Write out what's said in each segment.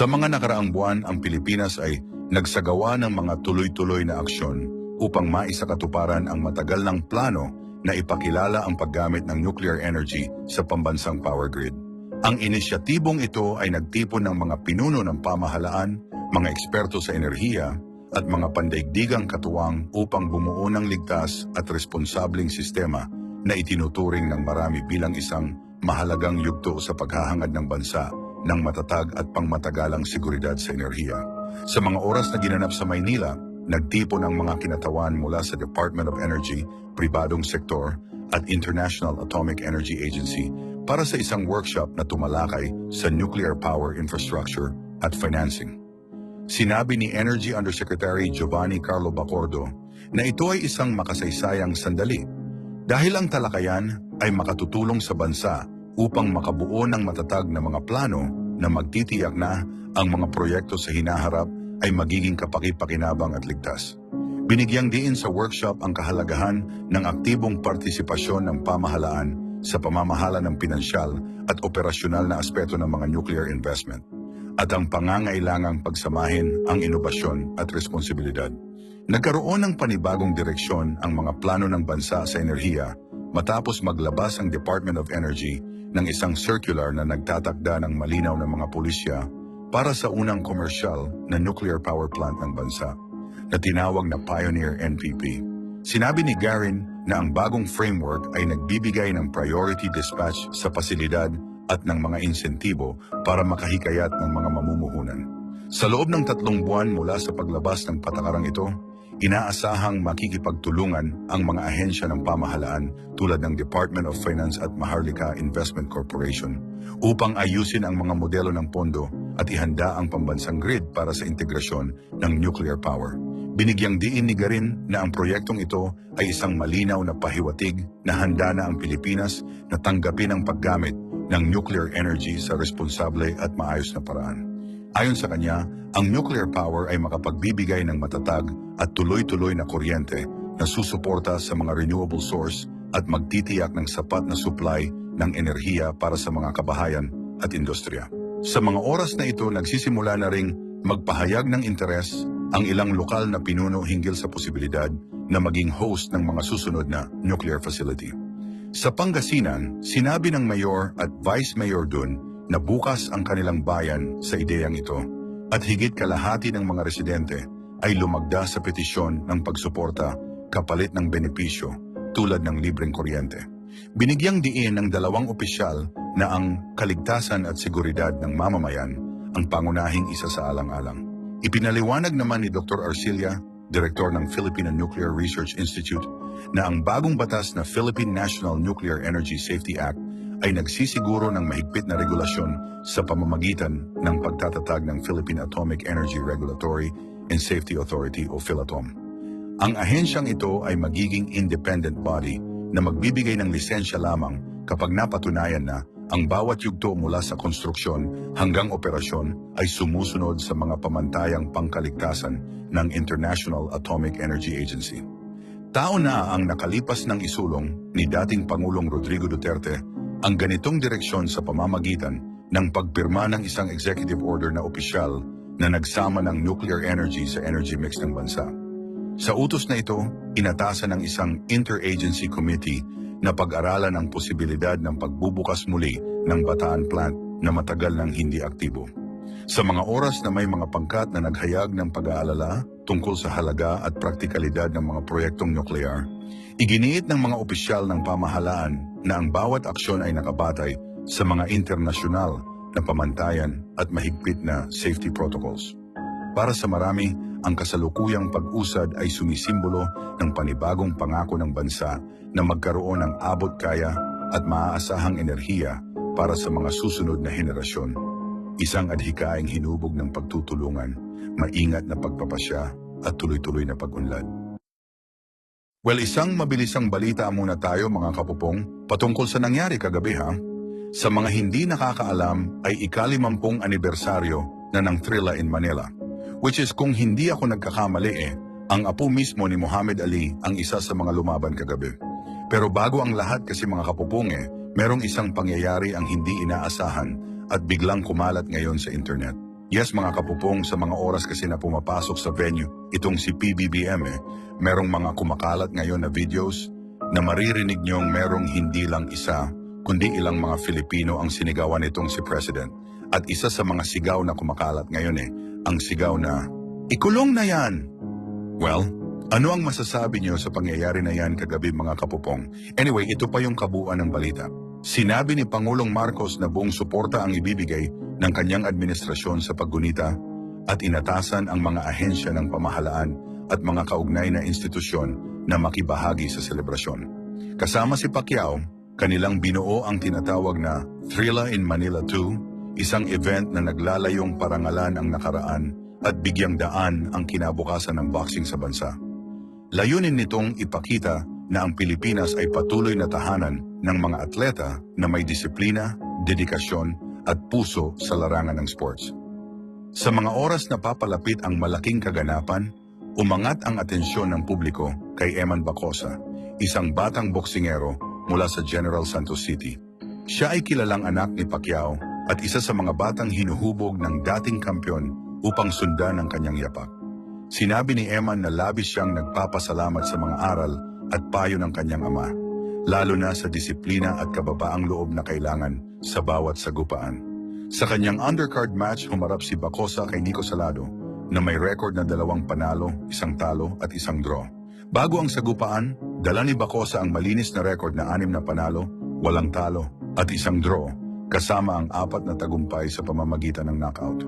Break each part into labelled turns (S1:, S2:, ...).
S1: Sa mga nakaraang buwan, ang Pilipinas ay nagsagawa ng mga tuloy-tuloy na aksyon upang maisakatuparan ang matagal ng plano na ipakilala ang paggamit ng nuclear energy sa pambansang power grid. Ang inisyatibong ito ay nagtipon ng mga pinuno ng pamahalaan, mga eksperto sa enerhiya, at mga pandaigdigang katuwang upang bumuo ng ligtas at responsabling sistema na itinuturing ng marami bilang isang mahalagang yugto sa paghahangad ng bansa ng matatag at pangmatagalang seguridad sa enerhiya. Sa mga oras na ginanap sa Maynila, nagtipon ang mga kinatawan mula sa Department of Energy, pribadong sektor, at International Atomic Energy Agency para sa isang workshop na tumalakay sa nuclear power infrastructure at financing. Sinabi ni Energy Undersecretary Giovanni Carlo Bacordo na ito ay isang makasaysayang sandali dahil ang talakayan ay makatutulong sa bansa upang makabuo ng matatag na mga plano na magtitiyak na ang mga proyekto sa hinaharap ay magiging kapaki-pakinabang at ligtas. Binigyang diin sa workshop ang kahalagahan ng aktibong partisipasyon ng pamahalaan sa pamamahala ng pinansyal at operasyonal na aspeto ng mga nuclear investment at ang pangangailangang pagsamahin ang inobasyon at responsibilidad. Nagkaroon ng panibagong direksyon ang mga plano ng bansa sa enerhiya matapos maglabas ang Department of Energy ng isang circular na nagtatakda ng malinaw na mga pulisya para sa unang komersyal na nuclear power plant ng bansa na tinawag na Pioneer NPP. Sinabi ni Garin na ang bagong framework ay nagbibigay ng priority dispatch sa pasilidad at ng mga insentibo para makahikayat ng mga mamumuhunan. Sa loob ng 3 buwan mula sa paglabas ng patakarang ito, inaasahang makikipagtulungan ang mga ahensya ng pamahalaan tulad ng Department of Finance at Maharlika Investment Corporation upang ayusin ang mga modelo ng pondo at ihanda ang pambansang grid para sa integrasyon ng nuclear power. Binigyang diin ni Garin na ang proyektong ito ay isang malinaw na pahiwatig na handa na ang Pilipinas na tanggapin ang paggamit ng nuclear energy sa responsable at maayos na paraan. Ayon sa kanya, ang nuclear power ay makapagbibigay ng matatag at tuloy-tuloy na kuryente na susuporta sa mga renewable source at magtitiyak ng sapat na supply ng enerhiya para sa mga kabahayan at industriya. Sa mga oras na ito, nagsisimula na ring magpahayag ng interes ang ilang lokal na pinuno hinggil sa posibilidad na maging host ng mga susunod na nuclear facility. Sa Pangasinan, sinabi ng mayor at vice mayor dun na bukas ang kanilang bayan sa ideyang ito at higit kalahati ng mga residente ay lumagda sa petisyon ng pagsuporta kapalit ng benepisyo tulad ng libreng kuryente. Binigyang diin ng 2 opisyal na ang kaligtasan at seguridad ng mamamayan ang pangunahing isa sa alang-alang. Ipinaliwanag naman ni Dr. Arcilia, Direktor ng Philippine Nuclear Research Institute, na ang bagong batas na Philippine National Nuclear Energy Safety Act ay nagsisiguro ng mahigpit na regulasyon sa pamamagitan ng pagtatatag ng Philippine Atomic Energy Regulatory and Safety Authority o PhilATOM. Ang ahensyang ito ay magiging independent body na magbibigay ng lisensya lamang kapag napatunayan na ang bawat yugto mula sa konstruksyon hanggang operasyon ay sumusunod sa mga pamantayang pangkaligtasan ng International Atomic Energy Agency. Taon na ang nakalipas ng isulong ni dating Pangulong Rodrigo Duterte ang ganitong direksyon sa pamamagitan ng pagpirma ng isang executive order na opisyal na nagsama ng nuclear energy sa energy mix ng bansa. Sa utos na ito, inatasan ng isang interagency committee na pag-aralan ang posibilidad ng pagbubukas muli ng Bataan plant na matagal nang hindi aktibo. Sa mga oras na may mga pangkat na naghayag ng pag-aalala tungkol sa halaga at praktikalidad ng mga proyektong nuklear, iginiit ng mga opisyal ng pamahalaan na ang bawat aksyon ay nakabatay sa mga internasyonal na pamantayan at mahigpit na safety protocols. Para sa marami, ang kasalukuyang pag-usad ay sumisimbolo ng panibagong pangako ng bansa na magkaroon ng abot-kaya at maaasahang enerhiya para sa mga susunod na henerasyon. Isang adhikaing hinubog ng pagtutulungan, maingat na pagpapasya at tuloy-tuloy na pag-unlad. Well, isang mabilisang balita muna tayo mga kapupong patungkol sa nangyari kagabi ha. Sa mga hindi nakakaalam ay ika-50 anibersaryo na ng Trilla in Manila. Which is kung hindi ako nagkakamali ang apo mismo ni Muhammad Ali ang isa sa mga lumaban kagabi. Pero bago ang lahat kasi mga kapupong merong isang pangyayari ang hindi inaasahan at biglang kumalat ngayon sa internet. Yes, mga kapupong, sa mga oras kasi na pumapasok sa venue, itong si PBBM merong mga kumakalat ngayon na videos na maririnig niyong merong hindi lang isa, kundi ilang mga Filipino ang sinigawan nitong si President. At isa sa mga sigaw na kumakalat ngayon ang sigaw na, "Ikulong na yan!" Well, ano ang masasabi niyo sa pangyayari na yan kagabi, mga kapupong? Anyway, ito pa yung kabuuan ng balita. Sinabi ni Pangulong Marcos na buong suporta ang ibibigay ng kanyang administrasyon sa paggunita at inatasan ang mga ahensya ng pamahalaan at mga kaugnay na institusyon na makibahagi sa selebrasyon. Kasama si Pacquiao, kanilang binuo ang tinatawag na Thrilla in Manila 2, isang event na naglalayong parangalan ang nakaraan at bigyang daan ang kinabukasan ng boxing sa bansa. Layunin nitong ipakita na ang Pilipinas ay patuloy na tahanan ng mga atleta na may disiplina, dedikasyon at puso sa larangan ng sports. Sa mga oras na papalapit ang malaking kaganapan, umangat ang atensyon ng publiko kay Eman Bacosa, isang batang boksingero mula sa General Santos City. Siya ay kilalang anak ni Pacquiao at isa sa mga batang hinuhubog ng dating kampiyon upang sundan ang kanyang yapak. Sinabi ni Eman na labis siyang nagpapasalamat sa mga aral at payo ng kanyang ama, lalo na sa disiplina at kababaang loob na kailangan sa bawat sagupaan. Sa kanyang undercard match, humarap si Bacosa kay Nico Salado na may record na 2 panalo, 1 talo at 1 draw. Bago ang sagupaan, dala ni Bacosa ang malinis na record na 6 na panalo, 8 talo at 1 draw, kasama ang 4 na tagumpay sa pamamagitan ng knockout.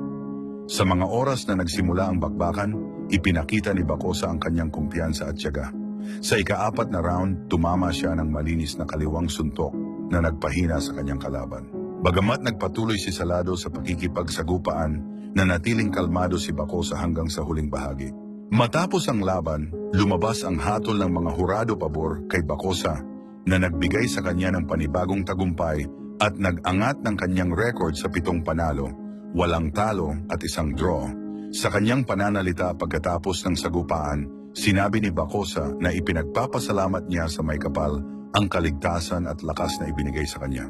S1: Sa mga oras na nagsimula ang bakbakan, ipinakita ni Bacosa ang kanyang kumpiyansa at tiyaga. Sa ika-4 na round, tumama siya ng malinis na kaliwang suntok na nagpahina sa kanyang kalaban. Bagamat nagpatuloy si Salado sa pakikipagsagupaan, nanatiling kalmado si Bacosa hanggang sa huling bahagi. Matapos ang laban, lumabas ang hatol ng mga hurado pabor kay Bacosa na nagbigay sa kanya ng panibagong tagumpay at nag-angat ng kanyang record sa 7 panalo, 8 talo at 1 draw. Sa kanyang pananalita pagkatapos ng sagupaan, sinabi ni Bacosa na ipinagpapasalamat niya sa may kapal ang kaligtasan at lakas na ibinigay sa kanya.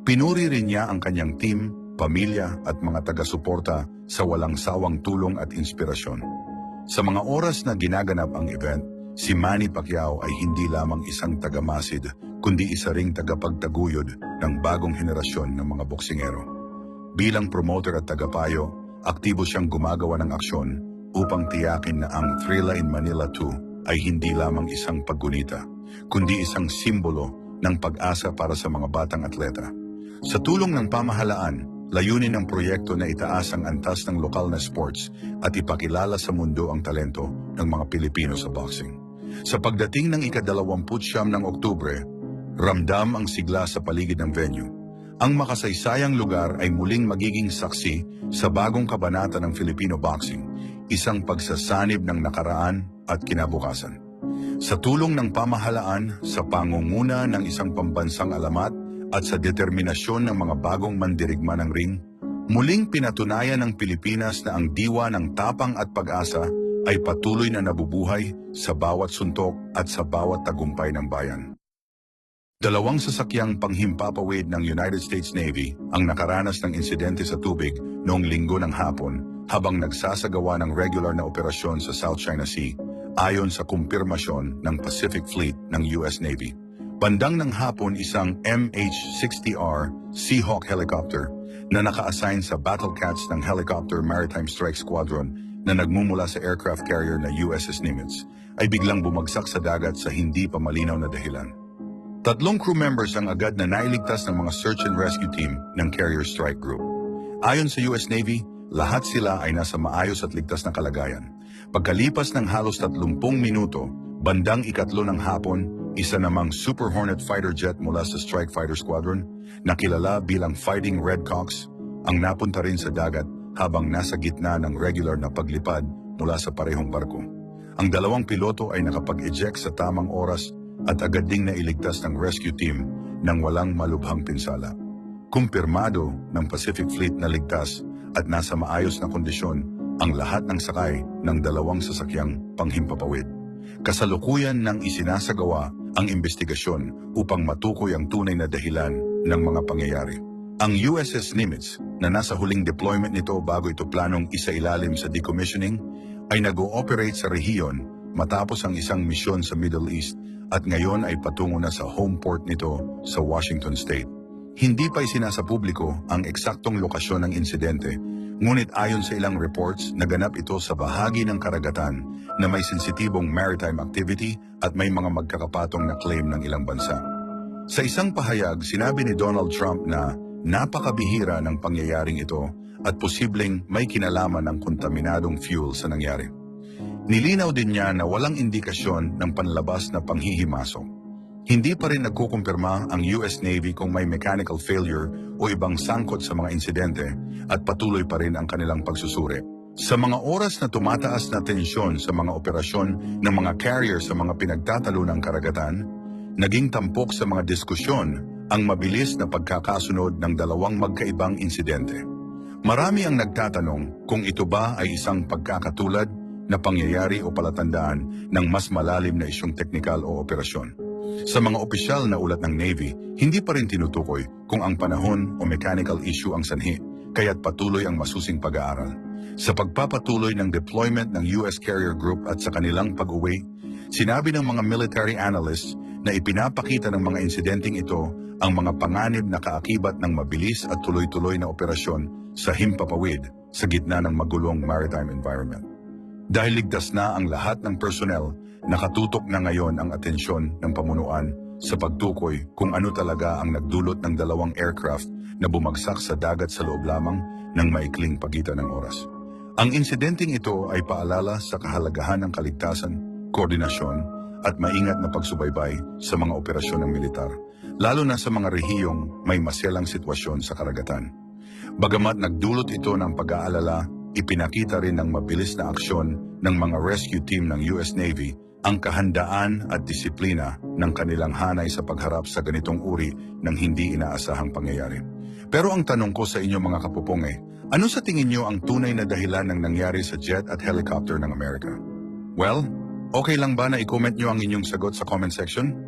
S1: Pinuri rin niya ang kanyang team, pamilya at mga taga-suporta sa walang sawang tulong at inspirasyon. Sa mga oras na ginaganap ang event, si Manny Pacquiao ay hindi lamang isang taga-masid, kundi isa ring tagapagtaguyod ng bagong henerasyon ng mga boksingero. Bilang promoter at tagapayo, aktibo siyang gumagawa ng aksyon upang tiyakin na ang Thrilla in Manila 2 ay hindi lamang isang paggunita, kundi isang simbolo ng pag-asa para sa mga batang atleta. Sa tulong ng pamahalaan, layunin ng proyekto na itaas ang antas ng lokal na sports at ipakilala sa mundo ang talento ng mga Pilipino sa boxing. Sa pagdating ng ika-29 ng Oktubre, ramdam ang sigla sa paligid ng venue. Ang makasaysayang lugar ay muling magiging saksi sa bagong kabanata ng Filipino boxing, isang pagsasanib ng nakaraan at kinabukasan. Sa tulong ng pamahalaan, sa pangunguna ng isang pambansang alamat at sa determinasyon ng mga bagong mandirigma ng ring, muling pinatunayan ng Pilipinas na ang diwa ng tapang at pag-asa ay patuloy na nabubuhay sa bawat suntok at sa bawat tagumpay ng bayan. 2 sasakyang panghimpapawid ng United States Navy ang nakaranas ng insidente sa tubig noong Linggo ng hapon habang nagsasagawa ng regular na operasyon sa South China Sea, ayon sa kumpirmasyon ng Pacific Fleet ng US Navy. Bandang ng hapon, isang MH-60R Seahawk helicopter na naka-assign sa Battle Cats ng Helicopter Maritime Strike Squadron na nagmumula sa aircraft carrier na USS Nimitz ay biglang bumagsak sa dagat sa hindi pa malinaw na dahilan. 3 crew members ang agad na nailigtas ng mga search and rescue team ng Carrier Strike Group. Ayon sa US Navy, lahat sila ay nasa maayos at ligtas na kalagayan. Pagkalipas ng halos 30 minuto, bandang 3 ng hapon, isa namang Super Hornet fighter jet mula sa Strike Fighter Squadron, na kilala bilang Fighting Redcocks, ang napunta rin sa dagat habang nasa gitna ng regular na paglipad mula sa parehong barko. Ang 2 piloto ay nakapag-eject sa tamang oras at agad ding nailigtas ng rescue team nang walang malubhang pinsala. Kumpirmado ng Pacific Fleet na ligtas at nasa maayos na kondisyon ang lahat ng sakay ng 2 sasakyang panghimpapawid. Kasalukuyan nang isinasagawa ang investigasyon upang matukoy ang tunay na dahilan ng mga pangyayari. Ang USS Nimitz na nasa huling deployment nito bago ito planong isailalim sa decommissioning, ay nag-ooperate sa rehiyon matapos ang isang misyon sa Middle East at ngayon ay patungo na sa home port nito sa Washington State. Hindi pa isinasa publiko ang eksaktong lokasyon ng insidente, ngunit ayon sa ilang reports, naganap ito sa bahagi ng karagatan na may sensitibong maritime activity at may mga magkakapatong na claim ng ilang bansa. Sa isang pahayag, sinabi ni Donald Trump na napakabihira ng pangyayaring ito at posibleng may kinalaman ng kontaminadong fuel sa nangyari. Nilinaw din niya na walang indikasyon ng panlabas na panghihimasok. Hindi pa rin nagkukumpirma ang US Navy kung may mechanical failure o ibang sangkot sa mga insidente at patuloy pa rin ang kanilang pagsusuri. Sa mga oras na tumataas na tensyon sa mga operasyon ng mga carrier sa mga pinagtatalo ng karagatan, naging tampok sa mga diskusyon ang mabilis na pagkakasunod ng dalawang magkaibang insidente. Marami ang nagtatanong kung ito ba ay isang pagkakatulad na pangyayari o palatandaan ng mas malalim na isyong teknikal o operasyon. Sa mga opisyal na ulat ng Navy, hindi pa rin tinutukoy kung ang panahon o mechanical issue ang sanhi, kaya't patuloy ang masusing pag-aaral. Sa pagpapatuloy ng deployment ng US Carrier Group at sa kanilang pag-uwi, sinabi ng mga military analysts na ipinapakita ng mga insidenteng ito ang mga panganib na kaakibat ng mabilis at tuloy-tuloy na operasyon sa himpapawid sa gitna ng magulong maritime environment. Dahil ligtas na ang lahat ng personnel, nakatutok na ngayon ang atensyon ng pamunuan sa pagtukoy kung ano talaga ang nagdulot ng dalawang aircraft na bumagsak sa dagat sa loob lamang ng maikling pagitan ng oras. Ang insidenteng ito ay paalala sa kahalagahan ng kaligtasan, koordinasyon at maingat na pagsubaybay sa mga operasyon ng militar, lalo na sa mga rehiyong may masyalang sitwasyon sa karagatan. Bagamat nagdulot ito ng pag-aalala, ipinakita rin ng mabilis na aksyon ng mga rescue team ng US Navy ang kahandaan at disiplina ng kanilang hanay sa pagharap sa ganitong uri ng hindi inaasahang pangyayari. Pero ang tanong ko sa inyo mga kapupong ano sa tingin nyo ang tunay na dahilan ng nangyari sa jet at helicopter ng Amerika? Well, okay lang ba na i-comment nyo ang inyong sagot sa comment section?